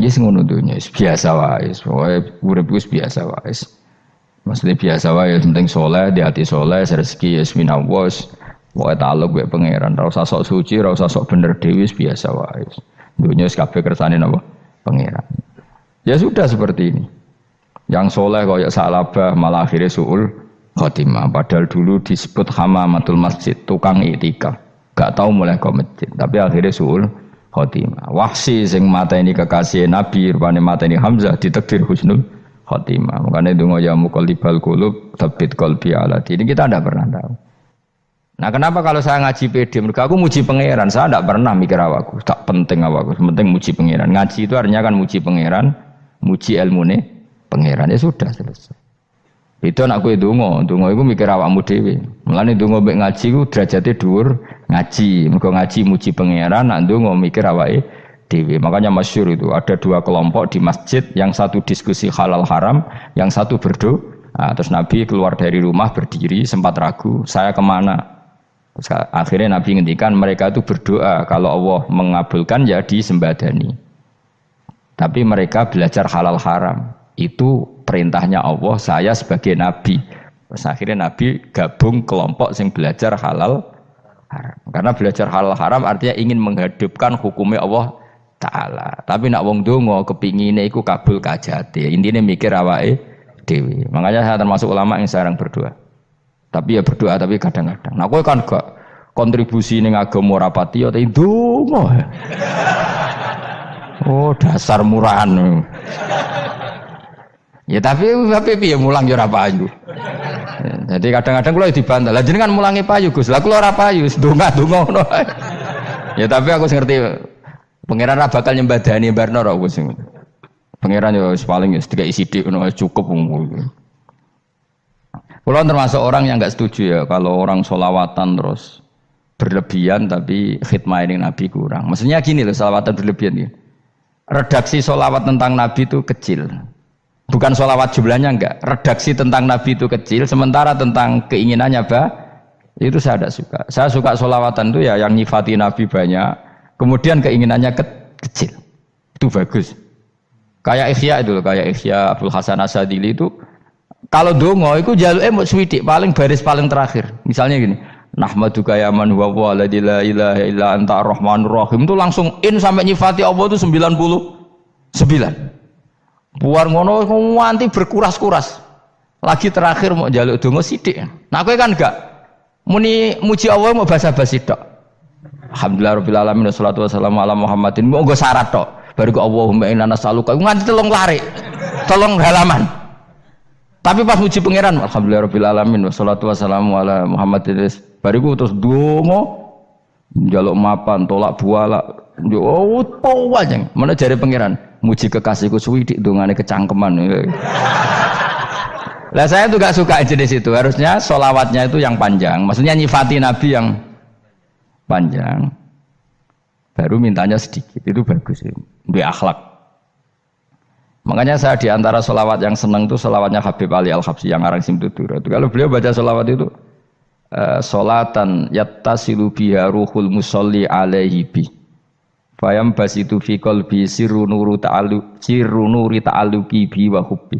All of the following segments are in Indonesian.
Yes ngono dunya biasa wae. Urip wis biasa wae. Maksudnya biasa wae penting soleh, di hati soleh, rezeki yes minallah. Wae taluk wae pangeran, ora usah sok suci, ora usah sok bener dhewe biasa wae. Dunya wis kabeh kersane napa? Pangeran. Ya sudah seperti ini. Yang soleh kaya salabah malah akhirnya suul khotimah. Padahal dulu disebut hamamatul masjid, tukang iktikaf. Gak tahu mulai ke masjid, tapi akhirnya suul khotimah. Wahsi sing mateni kekasih Nabi, rupane mateni Hamzah ditakdir husnul khotimah. Makanya donga ya muqallibal qulub tsabbit qalbi ala dini. Kita tidak pernah tahu. Nah, kenapa kalau saya ngaji PD? Mereka aku muji pangeran, saya tidak pernah mikir awakku, tak penting awakku, penting muji pangeran. Ngaji itu artinya kan muji pangeran, muji ilmune pangeran, ya sudah selesai. Itu anakku itu donga itu mikir awakmu dhewe. Mulane donga mek ngaji ku derajate dhuwur ngaji. Mergo ngaji muji pangeran, nak donga mikir awake dhewe. Makanya masyhur itu ada dua kelompok di masjid, yang satu diskusi halal haram, yang satu berdoa. Nah, terus Nabi keluar dari rumah berdiri sempat ragu, saya kemana? Terus akhirnya Nabi ngendikan mereka itu berdoa kalau Allah mengabulkan ya disembadani. Tapi mereka belajar halal haram. Itu perintahnya Allah, saya sebagai Nabi. Terus akhirnya Nabi gabung kelompok yang belajar halal haram. Karena belajar halal haram artinya ingin menghidupkan hukumnya Allah Ta'ala. Tapi nak wong donga kepingine iku kabul kajate. Intine mikir awake dhewe. Makanya saya termasuk ulama yang jarang berdoa. Tapi ya berdoa tapi kadang-kadang. Nah kowe kan gak kontribusi ning agama ora pati ya ndonga. Oh dasar murahan. Ya tapi piye mulang ya ora payu. Jadi kadang-kadang kula dibantah. Lah jenengan mulangi payu Gus. Lah kula ora payu, ndonga-ndonga ngono. Ya tapi aku ngerti pangeran ora bakal nyembadani barno ora Gus. Pangeran yo paling wis dikai sithik ngono cukup. Kula termasuk orang yang enggak setuju ya kalau orang sholawatan terus berlebihan tapi khidmah ini Nabi kurang. Maksudnya gini loh, sholawatan berlebihan ya. Redaksi sholawat tentang Nabi itu kecil. Bukan sholawat jumlahnya enggak. Redaksi tentang Nabi itu kecil, sementara tentang keinginannya itu saya tidak suka. Saya suka sholawatan itu ya yang nyifati Nabi banyak, kemudian keinginannya kecil. Itu bagus. Kayak Ikhya itu loh, kayak Ikhya Abdul Hasan Asadili itu kalau dongo itu jaluke mau swidik paling baris paling terakhir. Misalnya gini, nahmaduka ya man huwa la ilaha illa anta arrahmanur rahim itu langsung in sampai nyifati Allah itu 99. Buar ngono nganti berkuras-kuras. Lagi terakhir mau jaluk dongo sithik. Nah kowe kan enggak muni muji Allah mau basa-basi tok. Alhamdulillahirabbil alamin wassalatu wassalamu ala Muhammadin. Mau nggo syarat tok. Baru ke Allahumma inna nas'aluka nganti telung lari. Telung halaman. Tapi pas muji pangeran, alhamdulillahirabbil alamin wassalatu wassalamu ala Muhammadin. Bariku terus donga njaluk mapan, tolak buala. Yo wajeng. Mana jare pangeran? Muji kekasihku suwidik dongane kecangkeman. Lah saya tuh gak suka jenis itu. Harusnya sholawatnya itu yang panjang. Maksudnya nyifati Nabi yang panjang. Baru mintanya sedikit. Itu bagus ya. Duwe akhlak. Makanya saya diantara sholawat yang senang itu sholawatnya Habib Ali Al-Habsyi yang arang Simtutura. Kalau beliau baca sholawat itu sholatan yattasilu biha ruhul musolli alaihi bi fayam basitu fi qalbi sirru nuri ta'alluqi bi wa hubbi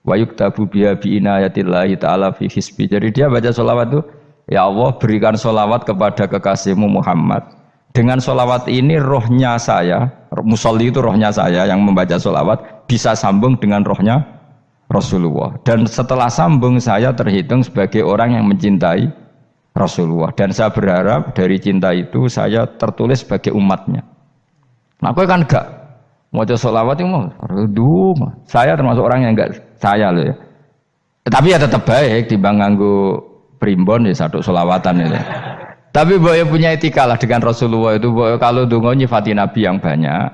wa yuktabu biha bi inayatillahi ta'ala fi hisbi. Jadi dia baca sholawat itu, ya Allah berikan sholawat kepada kekasihmu Muhammad. Dengan sholawat ini rohnya saya, musolli itu rohnya saya yang membaca sholawat bisa sambung dengan rohnya Rasulullah. Dan setelah sambung saya terhitung sebagai orang yang mencintai Rasulullah. Dan saya berharap dari cinta itu saya tertulis sebagai umatnya. Nah, aku kan enggak mau sholawat itu mau. Saya termasuk orang yang enggak saya loh ya. Tapi ya tetap baik dibanding nganggo primbon ya satu sholawatan itu. Tapi boleh punya etika lah dengan Rasulullah itu. Kalau dongo nyifati Nabi yang banyak,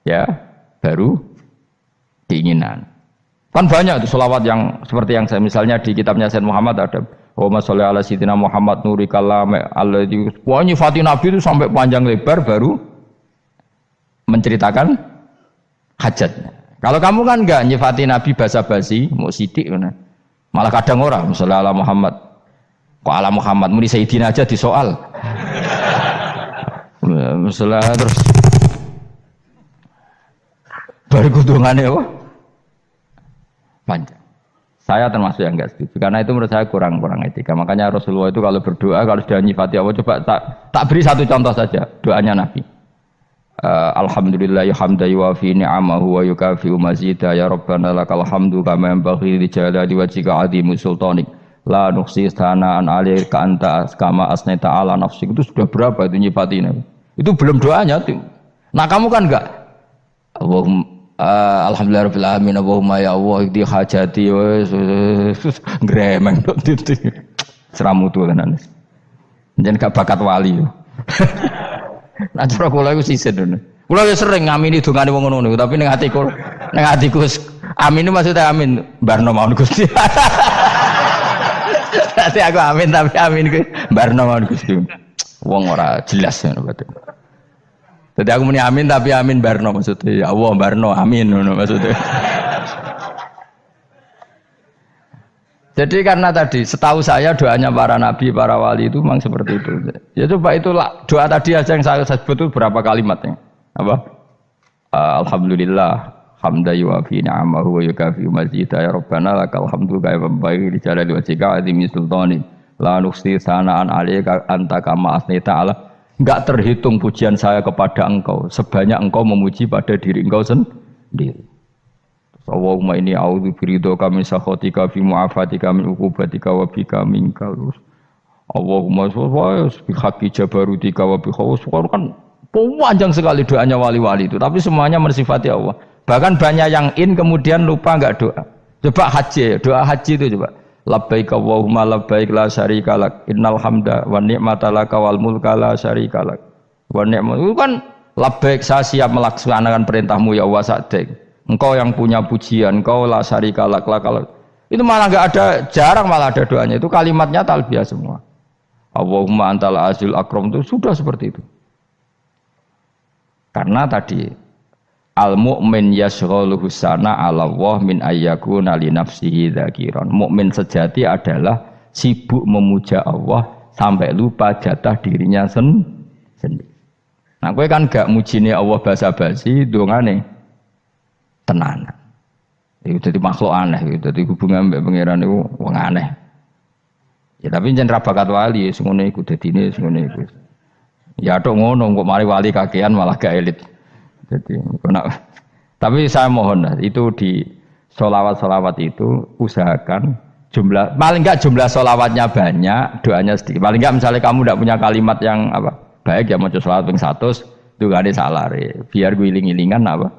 ya baru keinginan. Kan banyak itu sholawat yang seperti yang saya misalnya di kitabnya Sayyid Muhammad ada Allahumma sholli ala sayyidina Muhammad nuri kalam alladzi. Wah nyifati Nabi itu sampai panjang lebar baru menceritakan hajatnya. Kalau kamu kan enggak nyifati Nabi basa-basi, mau sidik mana. Malah kadang orang misalnya ala Muhammad. Kok ala Muhammad muni Sayyidina aja disoal. Misalnya terus Bariku dongane apa? Panjang. Saya termasuk yang enggak setuju karena itu menurut saya kurang etika. Makanya Rasulullah itu kalau berdoa kalau sudah nyifati Allah coba tak beri satu contoh saja doanya Nabi. Alhamdulillah hamdan yuwafi ni'amahu wa yukafi'u mazida ya rabbana lakal hamdu kama yanbaghi li jalali wajhika 'azimi sultanik la nuhsi sana'an 'alaika anta kama asnaita 'ala nafsik. Itu sudah berapa itu nyifatin itu belum doanya tuh. Nah kamu kan enggak Allahumma alhamdulillah rabbil alamin Allahumma ya Allah di hajati gremeng itu seramutu tenan jen gak bakat wali. Nah cara kula iku sisen. Kula yo sering ngamini dongane wong ngono tapi ning atiku amin maksudnya amin barno mawon Gusti. Dadi aku amin tapi amin ku barno mawon Gusti. Wong ora jelas ngono berarti. Jadi aku muni amin tapi amin barno maksudnya ya Allah barno amin ngono maksudnya. Jadi karena tadi setahu saya doanya para nabi, para wali itu memang seperti itu. Ya coba itulah doa tadi aja yang saya sebut itu berapa kalimatnya? Apa? Alhamdulillah hamdan yuwafi ni'amahu wa yukafi'u mazida ya rabbana lakal hamdu kama yanbaghi li jalali wajhika 'azimi sultanik la nuhsi sana'an 'alaika anta kama asnaita 'ala. Enggak terhitung pujian saya kepada engkau sebanyak engkau memuji pada diri engkau sendiri. Allahumma inni a'udzu biridhoka min sakhatika fi mu'afatika min uqubatika wa bika minkal. Allahumma sholli bi haqqi jabarutika wa bi khawfika. Kan panjang sekali doanya wali-wali itu, tapi semuanya mensifati Allah. Bahkan banyak yang kemudian lupa enggak doa. Coba haji, doa haji itu coba. Labbaik Allahumma labbaik la syarika lak innal hamda wa ni'mata laka wal mulka la syarika lak. Wa ni'matu itu kan labbaik saya siap melaksanakan perintahmu ya Allah sa'dik. Engkau yang punya pujian, engkau la syarika lak. Itu malah enggak ada, jarang malah ada doanya. Itu kalimatnya talbiyah semua. Allahumma antal azil akram itu sudah seperti itu. Karena tadi al mu'min yashghaluhu sana 'ala Allah min ayyakuna li nafsihi dzakiran. Mukmin sejati adalah sibuk memuja Allah sampai lupa jatah dirinya sendiri. Nah, kowe kan gak mujine Allah basa-basi dongane tenanan. Itu jadi makhluk aneh, itu jadi hubungan mbek pangeran itu wong aneh. Ya tapi jan ra bakat wali ngono iku dadine ngono iku. Ya tok ngono kok mari wali kakean malah gak elit. Jadi tapi saya mohon itu di sholawat itu usahakan jumlah paling enggak jumlah sholawatnya banyak, doanya sedikit. Paling enggak misalnya kamu tidak punya kalimat yang apa baik ya maca sholawat ping 100 itu gak ada salah biar guling-gilingan apa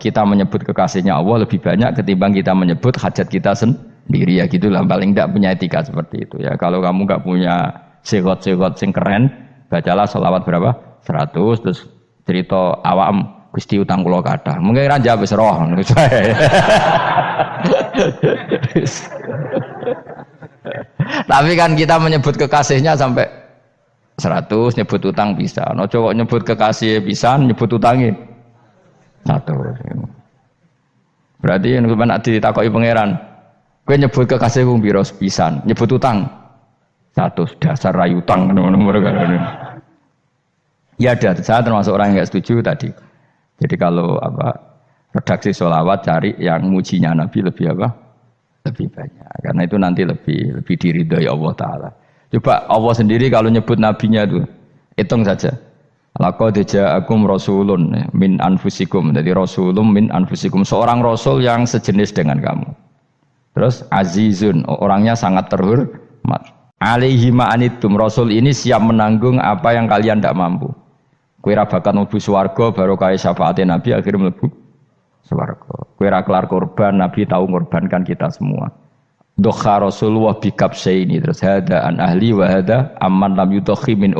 kita menyebut kekasihnya Allah lebih banyak ketimbang kita menyebut hajat kita sendiri ya gitulah. Paling enggak punya etika seperti itu ya. Kalau kamu enggak punya segot-segot sing keren bacalah sholawat berapa 100 terus cerita awam Gusti utang kula kathah. Mungkin ra jawab wis roh. Tapi kan kita menyebut kekasihnya sampai 100 nyebut utang bisa. No cowok nyebut kekasih bisa nyebut utangnya 100. Berarti nek nek ditakoki pangeran, kowe nyebut kekasihku piro pisan? Nyebut utang 100 dasar rayu utang ngono-ngono kan. Ya ada, saya termasuk orang yang enggak setuju tadi. Jadi kalau redaksi sholawat cari yang mujinya Nabi lebih lebih banyak. Karena itu nanti lebih diridhoi Allah Taala. Coba Allah sendiri kalau nyebut nabinya itu hitung saja. Laqad ja'akum rasulun min anfusikum. Jadi rasulun min anfusikum, seorang rasul yang sejenis dengan kamu. Terus azizun, orangnya sangat terhormat. Alaihi ma'anitum, rasul ini siap menanggung apa yang kalian tidak mampu. Kowe ra bakat mlebu swarga baru kaya syafaate Nabi akhirnya mlebu swarga. Kowe ra kelar korban, Nabi tahu mengorbankan kita semua. Dokha Rasulullah bikabsaini terus hada an ahli wa hada amman lam yudokhi min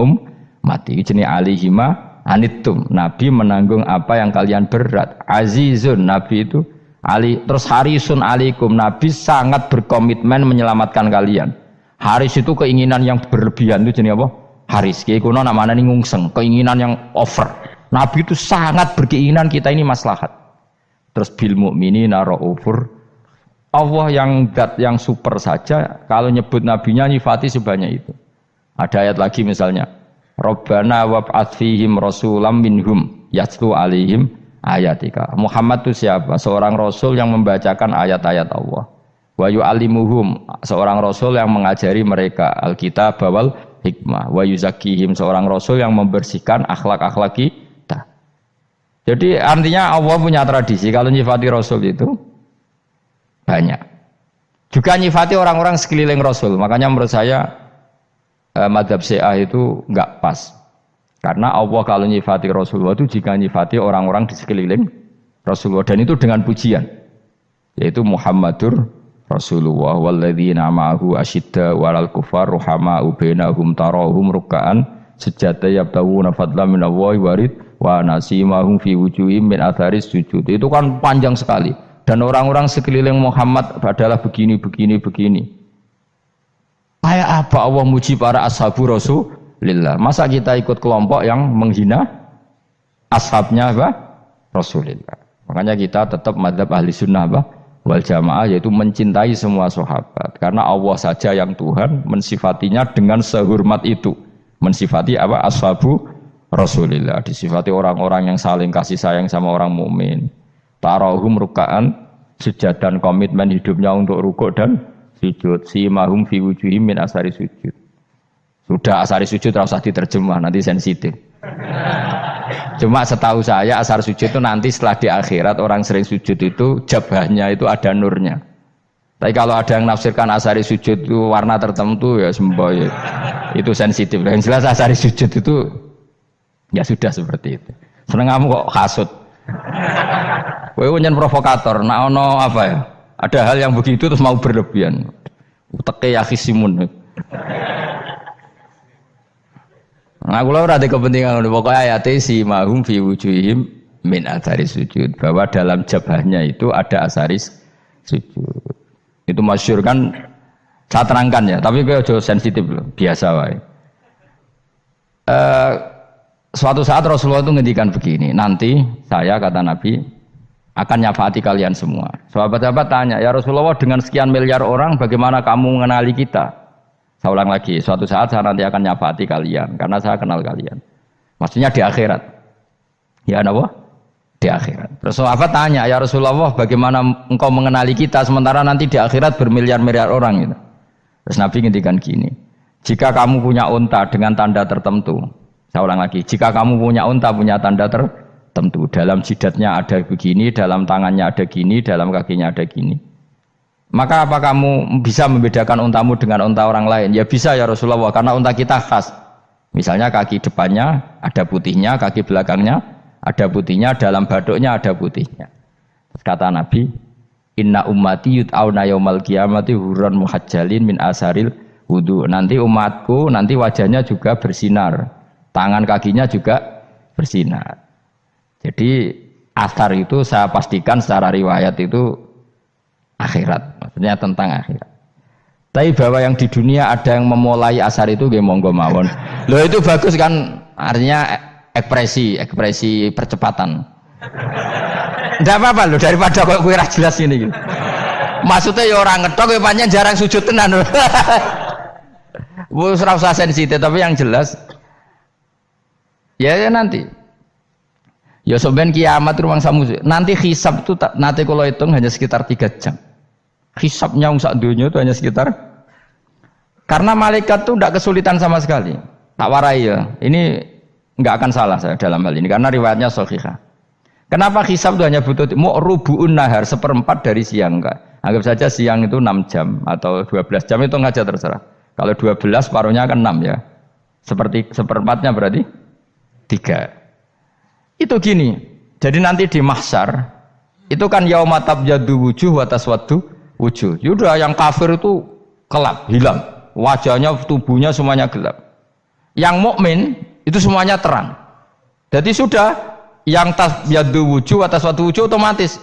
mati. Jenenge alihima anittum. Nabi menanggung apa yang kalian berat. Azizun, Nabi itu ali terus harisun alaikum. Nabi sangat berkomitmen menyelamatkan kalian. Haris itu keinginan yang berlebihan itu jenenge apa? Haris, kiai kuno namanya ini ngungseng, keinginan yang over. Nabi itu sangat berkeinginan kita ini maslahat. Terus bil mukminina raufur. Allah yang zat yang super saja kalau nyebut nabinya nyifati sebanyak itu. Ada ayat lagi misalnya, Rabbana wab'ats fihim rasulam minhum yatlu alaihim ayatika. Muhammad itu siapa? Seorang rasul yang membacakan ayat-ayat Allah. Wa yu'allimuhum, seorang rasul yang mengajari mereka alkitab wal hikmah. Wa yuzakkihim, seorang rasul yang membersihkan akhlak-akhlak kita. Jadi artinya Allah punya tradisi kalau nyifati rasul itu banyak. Juga nyifati orang-orang sekeliling rasul. Makanya menurut saya madzhab Syiah itu enggak pas. Karena Allah kalau nyifati Rasulullah itu jika nyifati orang-orang di sekeliling Rasulullah, dan itu dengan pujian, yaitu Muhammadur Rasulullah walladzina ma'ahu asyidda walal kufar ruhama'u bainahum tarahum ruk'an sujada yabtawuna fadlan minallahi warid wa nasimahum fi wujuhim min atharis sujud. Itu kan panjang sekali, dan orang-orang sekeliling Muhammad adalah begini. Kayak apa Allah muji para ashabu Rasulillah? Masa kita ikut kelompok yang menghina ashabnya apa? Rasulillah. Makanya kita tetap madzhab ahli sunnah apa? Wal jamaah, yaitu mencintai semua sahabat. Karena Allah saja yang Tuhan mensifatinya dengan sehormat itu. Mensifati apa? Ashabu Rasulillah. Disifati orang-orang yang saling kasih sayang sama orang mukmin. Tarahum ruka'an, sujud dan komitmen hidupnya untuk rukuk dan sujud. Simahum fi wujuhim min asari sujud. Sudah asari sujud tidak usah diterjemah, nanti sensitif. Cuma setahu saya asar sujud itu nanti setelah di akhirat orang sering sujud itu jabahnya itu ada nurnya. Tapi kalau ada yang nafsirkan asari sujud itu warna tertentu ya semboy. Itu sensitif. Yang jelas asari sujud itu ya sudah seperti itu. Seneng kamu kok hasut. Kowe nyen provokator, nah ono apa ya? Ada hal yang begitu terus mau berlebihan. Uteke ya khisimun. Nah, kula ora ada kepentingan pokoknya ayat si mahum fi wujuhim min atharis sujud, bahwa dalam jabahnya itu ada asaris sujud. Itu masyhur kan, saya terangkan ya, tapi kowe aja sensitif loh, biasa wae. Suatu saat Rasulullah itu ngendikan begini, nanti saya kata Nabi akan nyafaati kalian semua. Sahabat-sahabat tanya, ya Rasulullah dengan sekian miliar orang bagaimana kamu mengenali kita? Saya ulang lagi, suatu saat saya nanti akan nyafaati kalian karena saya kenal kalian. Maksudnya di akhirat. Ya apa? Di akhirat. Terus sahabat tanya, ya Rasulullah bagaimana engkau mengenali kita sementara nanti di akhirat bermiliar-miliar orang gitu. Terus Nabi ngendikan gini, jika kamu punya unta dengan tanda tertentu, saya ulang lagi, jika kamu punya unta punya tanda tertentu, dalam jidatnya ada begini, dalam tangannya ada gini, dalam kakinya ada gini, maka apa kamu bisa membedakan untamu dengan unta orang lain? Ya bisa ya Rasulullah, karena unta kita khas. Misalnya kaki depannya ada putihnya, kaki belakangnya ada putihnya, dalam baduknya ada putihnya. Kata Nabi, inna ummati yut'auna yaumal qiyamati hurran muhajjalin min asaril wudu. Nanti umatku nanti wajahnya juga bersinar, tangan kakinya juga bersinar. Jadi asar itu saya pastikan secara riwayat itu akhirat, maksudnya tentang akhirat. Tapi bahwa yang di dunia ada yang memulai asar itu nggih monggo mawon. Loh itu bagus kan, artinya ekspresi percepatan. Ndak apa-apa loh, daripada kok kowe ora jelas ini gitu. Maksudnya ya orang ngetok ya pancen jarang sujud tenan. Wis ora usah sensitif, tapi yang jelas ya nanti. Ya sampean kiamat ruang samu. Nanti hisab itu nanti kalau hitung hanya sekitar 3 jam. Hisabnya sak dunia itu hanya sekitar, karena malaikat itu tidak kesulitan sama sekali. Tak warai ya. Ini enggak akan salah saya dalam hal ini karena riwayatnya sahihah. Kenapa hisab itu hanya butuh rubu'un nahar, 1/4 dari siang enggak? Anggap saja siang itu 6 jam atau 12 jam, itu aja terserah. Kalau 12 paruhnya kan 6 ya. Seperti 1/4-nya berarti 3. Itu gini, jadi nanti di mahsyar itu kan yauma tabyaddu wujuh wa taswaddu wujuh. Yaudah yang kafir itu kelap, hilang, wajahnya, tubuhnya semuanya gelap. Yang mukmin itu semuanya terang. Jadi sudah yang tabyaddu wujuh wa taswaddu wujuh otomatis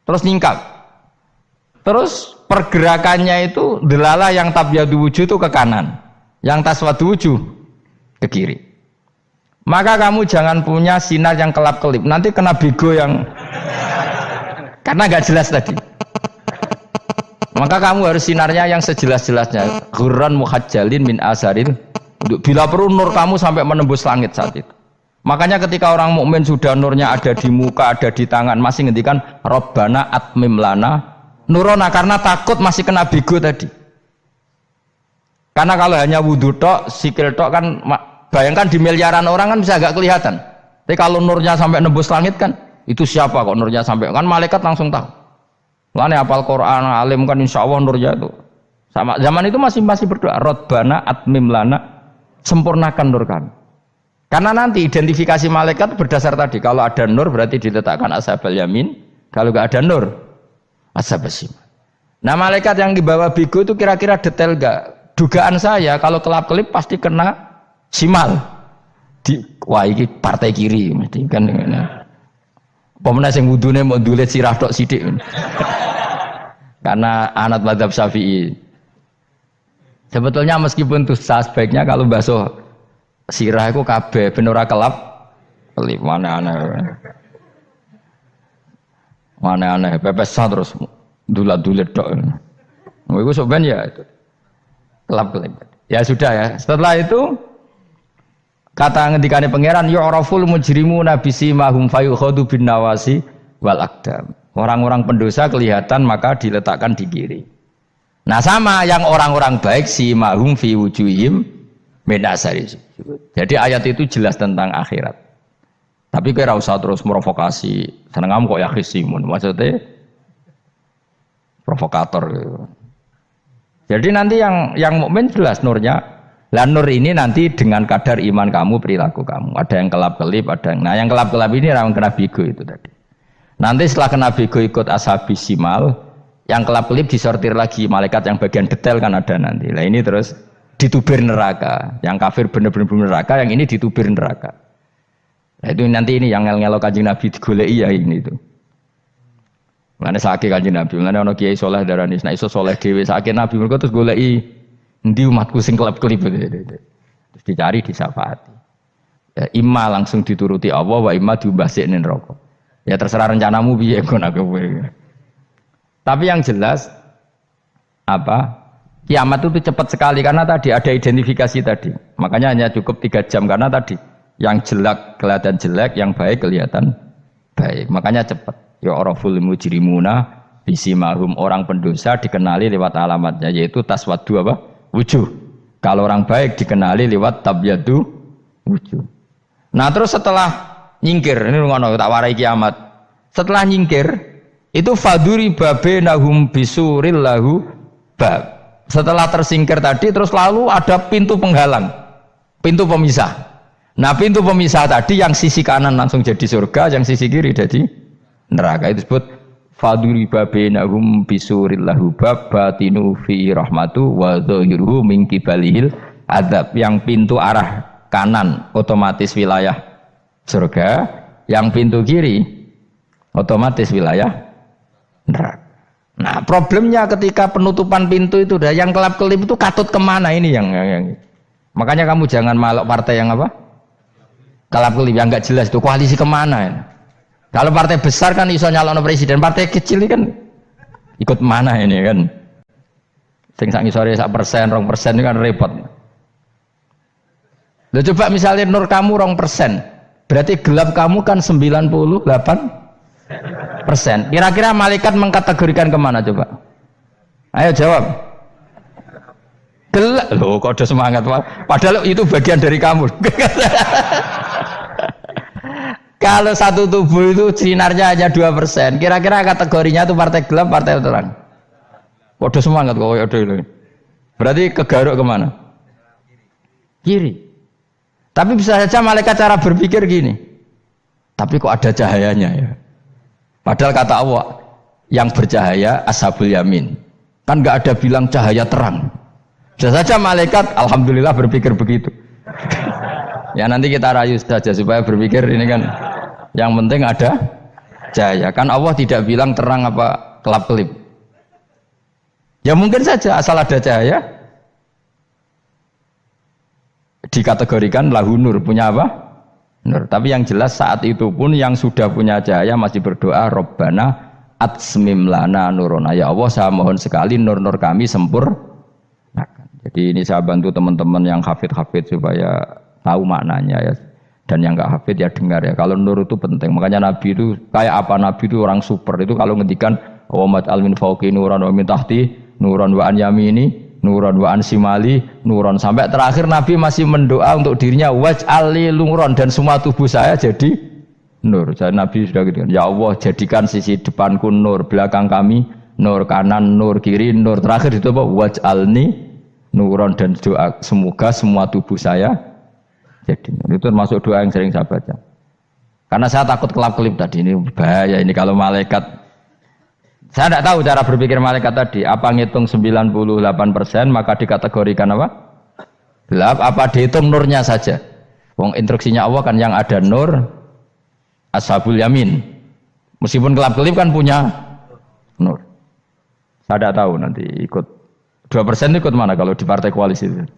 terus nyingkap. Terus pergerakannya itu delalah yang tabyaddu wujuh itu ke kanan, yang taswaddu wujuh ke kiri. Maka kamu jangan punya sinar yang kelap-kelip, nanti kena bego yang karena gak jelas tadi. Maka kamu harus sinarnya yang sejelas-jelasnya. Ghurran muhajjalin min asaril. Bila perlu nur kamu sampai menembus langit saat itu. Makanya ketika orang mukmin sudah nurnya ada di muka, ada di tangan, masih ngendikan Rabbana atmim lana nurona karena takut masih kena bigo tadi. Karena kalau hanya wudhu tok, sikil tok kan bayangkan di miliaran orang kan bisa agak kelihatan. Tapi kalau nurnya sampai nembus langit kan itu siapa kok nurnya sampai kan malaikat langsung tahu. Lane hafal Quran alim kan insya Allah nurnya itu. Sama zaman itu masih berdoa Rabbana atmim lana sempurnakan nur kami. Karena nanti identifikasi malaikat berdasar tadi kalau ada nur berarti diletakkan ashabal yamin, kalau enggak ada nur ashabas shimal. Nah, malaikat yang dibawa bigo itu kira-kira detail enggak? Dugaan saya kalau kelap-kelip pasti kena simal. Wah ini partai kiri mesti kan. Pemenang yang wudhunya mau dulet sirah tok sidik. Karena anak madzhab Syafi'i. Sebetulnya meskipun itu sebaiknya kalau basuh sirah itu kabeh ben ora kelap kelip mana aneh pepesan terus dulat-dulit tok. Iku soben ya itu. Kelap-kelip. Ya sudah ya. Setelah itu kata ngendikane pangeran yu'raful mujrimuna bisimahum fayukhadu bin nawasi wal aqdam. Orang-orang pendosa kelihatan maka diletakkan di kiri. Nah sama yang orang-orang baik simahum fi wujuhim min asari sujud. Jadi ayat itu jelas tentang akhirat. Tapi kira usah terus merovokasi. Seneng kamu kok yakhisimun. Maksudnya provokator gitu. Jadi nanti yang mukmin jelas nurnya. Lah nur ini nanti dengan kadar iman kamu, perilaku kamu. Ada yang kelap-kelip, ada yang... Nah yang kelap-kelip ini orang kena bigo itu tadi. Nanti setelah kena bigo ikut ashabis simal, yang kelap-kelip disortir lagi malaikat yang bagian detail kan ada nanti. Nah ini terus ditubir neraka. Yang kafir benar-benar neraka, yang ini ditubir neraka. Nah itu nanti ini yang ngel-ngelo Kanjeng Nabi digoleki ya ini itu. Mana sakit Kanjeng Nabi, mana ono kiai soleh darani, nah iso soleh dhewe sakit Nabi mergo terus goleki endi umatku sing kelep-kelip terus dicari disyafaati. Ya imma langsung dituruti Allah wa imma diubasikne neraka. Ya terserah rencanamu piye kon aku kowe. Tapi yang jelas apa? Kiamat itu cepat sekali karena tadi ada identifikasi tadi. Makanya hanya cukup 3 jam karena tadi yang jelek kelihatan jelek, yang baik kelihatan baik. Makanya cepat. Ya araful mujrimuna bisimahum orang pendosa dikenali lewat alamatnya yaitu taswaddu apa? Wujuh. Kalau orang baik dikenali lewat tabyadu wujuh. Nah, terus setelah nyingkir, ini ngono tak warai kiamat. Setelah nyingkir itu faduri babenahum bisuril lahu bab. Setelah tersingkir tadi terus lalu ada pintu penghalang. Pintu pemisah. Nah, pintu pemisah tadi yang sisi kanan langsung jadi surga, yang sisi kiri jadi neraka. Itu disebut faduri babenahum bisuril lahu bab batinu fi rahmatu wa dhahiruhu min kibalihil adzab. Yang pintu arah kanan otomatis wilayah surga, yang pintu kiri otomatis wilayah neraka. Nah problemnya ketika penutupan pintu itu dah yang kelap-kelip itu katut kemana ini yang makanya kamu jangan malok partai yang apa kelap-kelip yang nggak jelas itu koalisi kemana ya. Kalau partai besar kan iso nyalon presiden, partai kecil ini kan ikut mana ini kan sing sak ngisore 1%, 2% ini kan repot. Loh coba misalnya nur kamu 2%, berarti gelap kamu kan 98%. Kira-kira malaikat mengkategorikan kemana coba? Ayo jawab. Gelap. Loh kok ada semangat Pak? Padahal itu bagian dari kamu. Kalau satu tubuh itu sinarnya hanya 2%, kira-kira kategorinya itu partai gelap, partai terang. Kok semangat kok ada ini. Berarti kegaruk kemana? Kiri. Tapi bisa saja malaikat cara berpikir gini. Tapi kok ada cahayanya ya? Padahal kata Allah, yang bercahaya ashabul yamin. Kan nggak ada bilang cahaya terang. Bisa saja malaikat, alhamdulillah berpikir begitu. Ya nanti kita rayu saja supaya berpikir ini kan. Yang penting ada cahaya. Kan Allah tidak bilang terang apa kelap-kelip. Ya mungkin saja asal ada cahaya dikategorikan lahu nur, punya apa? Nur. Tapi yang jelas saat itu pun yang sudah punya cahaya masih berdoa Rabbana atsmim lana nurona. Ya Allah saya mohon sekali nur-nur kami sempurnakan. Jadi ini saya bantu teman-teman yang hafid-hafid supaya tahu maknanya ya. dan yang nggak hafid ya dengar ya. Kalau nur itu penting. Makanya Nabi itu kayak apa? Nabi itu orang super. Itu kalau ngendikan wa mat al min fauqi nuran wa min tahti nuran wa an yamini nuran wa an simali nuran, sampai terakhir Nabi masih mendoa untuk dirinya waj'alli nuran, dan semua tubuh saya jadi nur. Jadi Nabi sudah gitu. Ya Allah, jadikan sisi depanku nur, belakang kami nur, kanan nur, kiri nur. Terakhir itu apa? Waj'alni nuran, dan doa semoga semua tubuh saya jadi nur. Itu termasuk doa yang sering saya baca. Karena saya takut kelap-kelip tadi, ini bahaya ini kalau malaikat. Saya tidak tahu cara berpikir malaikat tadi. Apa ngitung 98% maka dikategorikan apa? Gelap. Apa dihitung nurnya saja? Wong instruksinya Allah kan yang ada nur ashabul yamin. Meskipun kelap-kelip kan punya nur. Saya tidak tahu nanti ikut 2% ikut mana kalau di partai koalisi itu.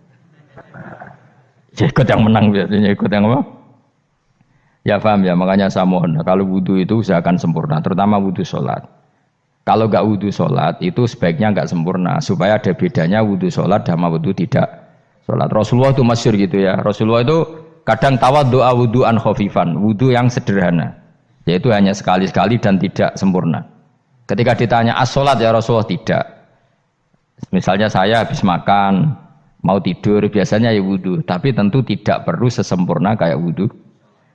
Ya ikut yang menang biasanya, ikut yang apa? Ya paham ya, makanya saya mohon kalau wudhu itu usahakan sempurna, terutama wudhu sholat. Kalau nggak wudhu sholat itu sebaiknya nggak sempurna, supaya ada bedanya wudhu sholat sama wudhu tidak sholat. Rasulullah itu masyhur gitu ya, Rasulullah itu kadang tawaddu'a wudhu'an khafifan, wudhu yang sederhana, yaitu hanya sekali-sekali dan tidak sempurna. Ketika ditanya as-sholat ya Rasulullah, tidak. Misalnya saya habis makan, mau tidur, biasanya ya wudhu, tapi tentu tidak perlu sesempurna kayak wudhu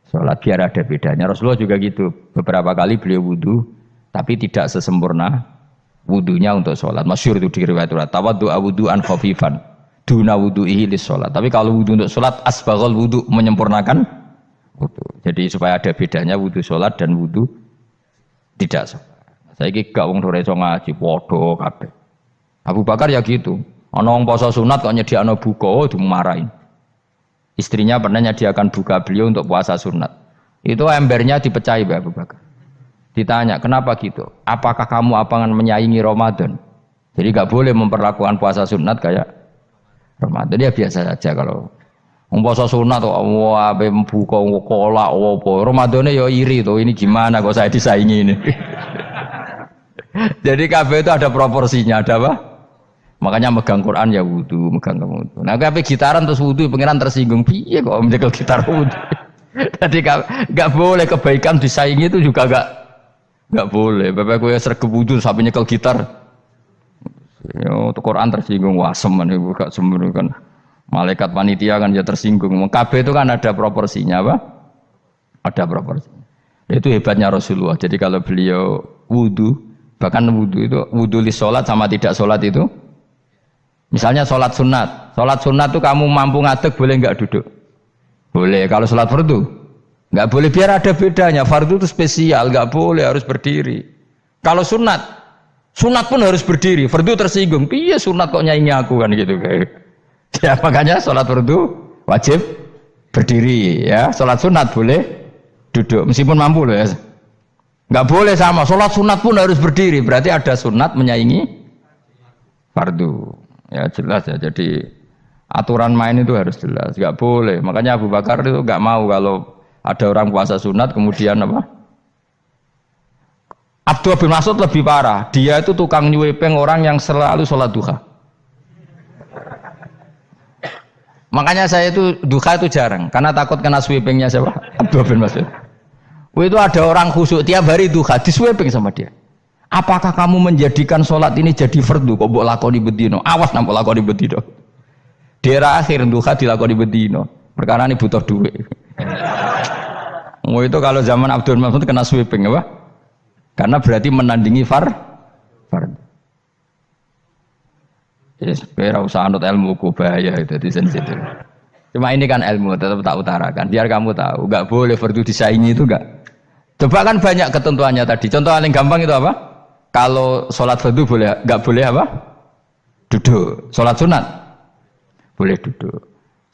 sholat, biar ada bedanya. Rasulullah juga gitu, beberapa kali beliau wudhu, tapi tidak sesempurna wudhunya untuk sholat. Masyhur itu di riwayat tawaddu'a wudhu'an khafifan duna wudhu'ihi lis sholat. Tapi kalau wudhu untuk sholat asbaghal wudhu, menyempurnakan wudhu. Jadi supaya ada bedanya wudhu sholat dan wudhu tidak sholat. Saya gak wong ora iso ngaji padha kabeh. Abu Bakar ya gitu. Ana wong poso sunat kok nyediakno buka, dimarahin. Istrinya pernah nyediakan buka beliau untuk puasa sunat. Itu embernya dipecahi Mbak Abu Bakar. Ditanya, kenapa gitu? Apakah kamu akan menyaingi Ramadan? Jadi gak boleh memperlakukan puasa sunat kayak Ramadan. Ya biasa saja kalau puasa sunat kok wah buka kolak apa. Ramadannya ya iri tuh. Ini gimana kok saya disaingi ini? Jadi kabeh itu ada proporsinya, ada apa? Makanya megang Quran ya wudu, megang wudu. Nah, kabeh gitaran terus wudu, pengiran tersinggung. Piye kok menjegal gitar wudu? Jadi enggak boleh kebaikan disaingi itu juga enggak boleh. Bapak gue sregep wudu sampai nyekel gitar. Yo, Quran tersinggung, wah semen ibu gak sembrono kan. Malaikat panitia kan ya tersinggung. Kabeh itu kan ada proporsinya apa? Ada proporsinya. Itu hebatnya Rasulullah. Jadi kalau beliau wudu, bahkan wudu itu wudu li sholat sama tidak sholat itu, misalnya sholat sunat itu kamu mampu ngadeg boleh nggak duduk? Boleh. Kalau sholat fardu nggak boleh, biar ada bedanya. Fardu itu spesial, nggak boleh, harus berdiri. Kalau sunat pun harus berdiri. Fardu tersinggung, iya sunat kok nyaingi aku kan gitu kayak. Ya makanya sholat fardu wajib berdiri ya. Sholat sunat boleh duduk meskipun mampu loh ya. Nggak boleh sama, sholat sunat pun harus berdiri, berarti ada sunat menyaingi fardu. Ya jelas ya, jadi aturan main itu harus jelas, nggak boleh. Makanya Abu Bakar itu nggak mau kalau ada orang puasa sunat kemudian apa? Abdullah bin Mas'ud lebih parah, dia itu tukang nyuwepeng orang yang selalu sholat duha. Makanya saya itu duha itu jarang, karena takut kena sweepingnya siapa? Abdullah bin Mas'ud. Itu ada orang khusyuk tiap hari duha disweping sama dia. Apakah kamu menjadikan sholat ini jadi fardu? Kok mbok lakoni bedino? Awas nampak lakoni bedino. Daerah akhir duha dilakoni bedino. Perkara ini butuh duit. Itu kalau zaman Abdul Mas'ud kena sweeping apa? Karena berarti menandingi fardu. Yes, ora usah anut ilmu ku bahaya itu di sensitif. Cuma ini kan ilmu tetap tak utarakan. Biar kamu tahu, enggak boleh fardu disaingi itu enggak. Coba kan banyak ketentuannya tadi. Contoh paling gampang itu apa? Kalau sholat fardu boleh, enggak boleh apa? Duduk. Sholat sunat boleh duduk.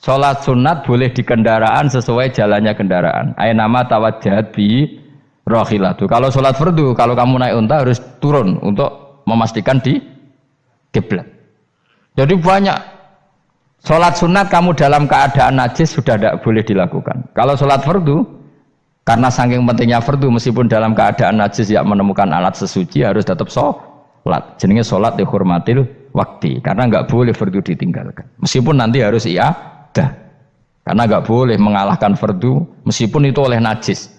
Sholat sunat boleh di kendaraan sesuai jalannya kendaraan. Ainama tawajjahat bi rohilatu. Kalau sholat fardu, kalau kamu naik unta harus turun untuk memastikan di kiblat. Jadi banyak sholat sunat kamu dalam keadaan najis sudah tidak boleh dilakukan. Kalau sholat fardu, karena saking pentingnya fardu, meskipun dalam keadaan najis ya menemukan alat sesuci harus tetap sholat. Jenenge sholat dihormatil waktu, karena nggak boleh fardu ditinggalkan. Meskipun nanti harus iadah. Karena nggak boleh mengalahkan fardu meskipun itu oleh najis.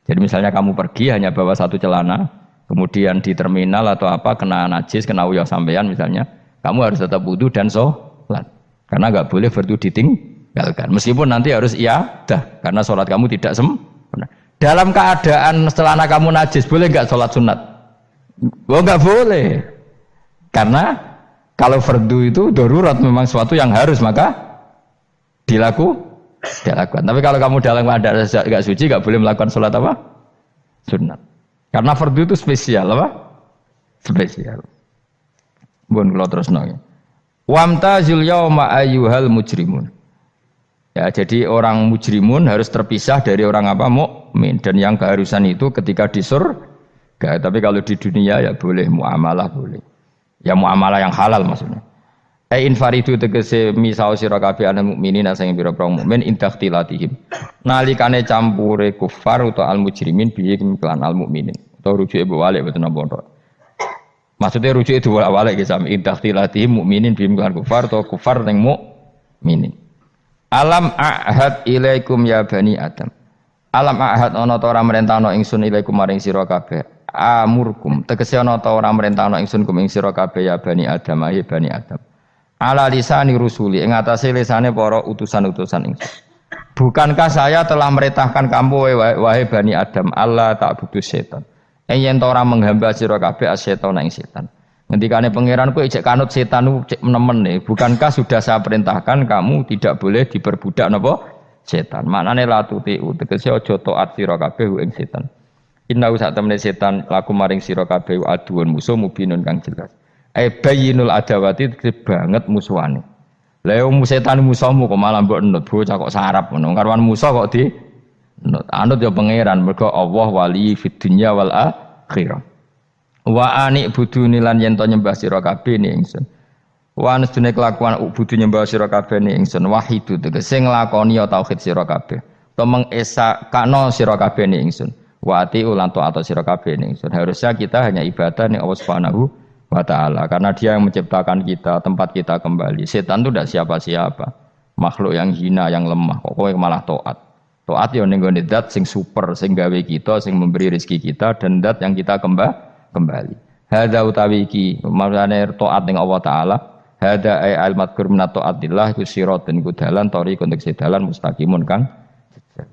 Jadi misalnya kamu pergi hanya bawa satu celana, kemudian di terminal atau apa kena najis, kena uyah sampean misalnya, kamu harus tetap wudu dan sholat. Karena nggak boleh fardu ditinggalkan. Meskipun nanti harus iyadah karena sholat kamu tidak sempurna. Dalam keadaan celana kamu najis, boleh nggak sholat sunat? Oh nggak boleh. Karena kalau fardu itu darurat memang sesuatu yang harus maka dilakukan. Tapi kalau kamu dalam keadaan nggak suci, nggak boleh melakukan sholat apa? Sunat. Karena fardu itu spesial apa? Spesial. Bun kalau terus nongin. Wamtazul yauma ayyuhal mujrimun. Ya, jadi orang mujrimun harus terpisah dari orang apa? Mukmin. Dan yang keharusan itu ketika di surga. Tapi kalau di dunia ya boleh muamalah boleh. Ya muamalah yang halal maksudnya. Infaridu tegese misao sira kabeh ana mukminin sing pira-pira mukmin intakhtilatihim. Nalikane campure kufar utawa al mujrimin bihi kelan al mukminin. Utawa rujuke balik boten napa. Maksudnya rujuke dua-wale iki sami intakhtilatihim mukminin bihi kelan kufar utawa kufar ning mukminin. Alam ahad ilaikum ya bani Adam. Alam ahad ana ta ora merentano ingsun ilaikum maring sira kabeh. Amurkum tegese ana ta ora merentano ingsun kum ing sira kabeh ya bani Adam ya bani Adam. Ala lisani rusuli ing atase lisane para utusan-utusan ingsun. Bukankah saya telah merintahkan kamu wahai Bani Adam Allah ta'budu setan. Yen ora menghamba sira kabeh asetan ing setan. Ngendikane pangeran kowe cek kanut setan ku cek nemen nih. Bukankah sudah saya perintahkan kamu tidak boleh diperbudak napa setan. Maknane la tuti tegese aja taat sira kabeh ing setan. Inna sak temene setan laku maring sira kabeh aduun musuh mubinun kang jelas. Bayinul adawati banget musuhane. Lah yo setan musuhmu kok malah mbok enut bocah kok sarap ngono. Karwan musuh kok di enut. Anut yo pangeran mergo Allah wali fid dunya wal akhirah. Wa ani buduni lan yen to nyembah sira kabeh ni ingsun. Wa anstune kelakuan budu nyembah sira kabeh ni ingsun wahidu tegese nglakoni tauhid sira kabeh. To mengesa kana sira kabeh ni ingsun. Wa ati ulan taat sira kabeh ni ingsun. Harusnya kita hanya ibadah ning Allah Subhanahu wa ta'ala karena dia yang menciptakan kita, tempat kita kembali. Setan itu tidak siapa-siapa, makhluk yang hina, yang lemah. Kok kowe malah taat. Taat ya ning gone zat sing super, sing gawe kita, sing memberi rezeki kita dan zat yang kita kembali. Hadza utawi iki maksudane taat ning Allah taala. Hadza ai al-madkur min taatillah iku siratun iku dalan thariqun tek dalan mustaqimun kang jejak.